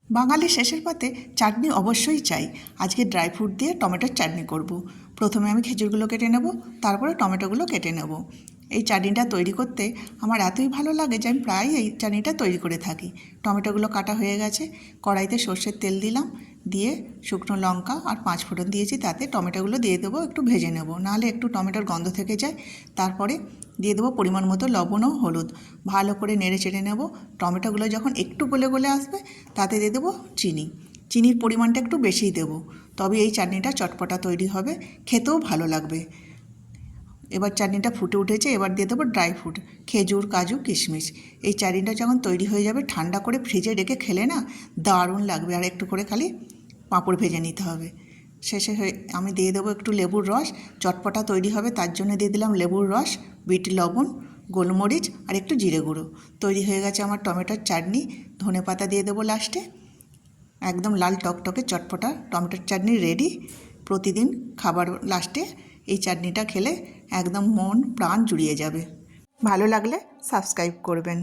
বাঙালির শেষের পাতে চাটনি অবশ্যই চাই। আজকে ড্রাই ফ্রুট দিয়ে টমেটোর চাটনি করব। প্রথমে আমি খেজুরগুলো কেটে নেব, তারপরে টমেটোগুলো কেটে নেব। এই চাটনিটা তৈরি করতে আমার এতই ভালো লাগে যে আমি প্রায় এই চাটনিটা তৈরি করে থাকি। টমেটোগুলো কাটা হয়ে গেছে, কড়াইতে সর্ষের তেল দিলাম, দিয়ে শুকনো লঙ্কা আর 5 ফোড়ন দিয়েছি, তাতে টমেটোগুলো দিয়ে দেবো, একটু ভেজে নেব, নাহলে একটু টমেটোর গন্ধ থেকে যায়। তারপরে দিয়ে দেবো পরিমাণ মতো লবণ ও হলুদ, ভালো করে নেড়ে চেড়ে নেব। টমেটোগুলো যখন একটু গলে গলে আসবে, তাতে দিয়ে দেবো চিনি। চিনির পরিমাণটা একটু বেশিই দেবো, তবে এই চাটনিটা চটপটা তৈরি হবে, খেতেও ভালো লাগবে। এবার চাটনিটা ফুটে উঠেছে, এবার দিয়ে দেবো ড্রাই ফ্রুট, খেজুর, কাজু, কিশমিশ। এই চাটনিটা যখন তৈরি হয়ে যাবে, ঠান্ডা করে ফ্রিজে রেখে খেলে না দারুণ লাগবে। আর একটু করে খালি পাঁপড় ভেজে নিতে হবে। শেষে আমি দিয়ে দেবো একটু লেবুর রস, চটপটা তৈরি হবে তার জন্য দিয়ে দিলাম লেবুর রস, বিট লবণ, গোলমরিচ আর একটু জিরে গুঁড়ো। তৈরি হয়ে গেছে আমার টমেটোর চাটনি। ধনেপাতা দিয়ে দেবো লাস্টে। একদম লাল টকটকে চটপটা টমেটোর চাটনি রেডি। প্রতিদিন খাবার লাস্টে এই চাটনিটা খেলে একদম মন প্রাণ জুড়িয়ে যাবে। ভালো লাগলে সাবস্ক্রাইব করবেন।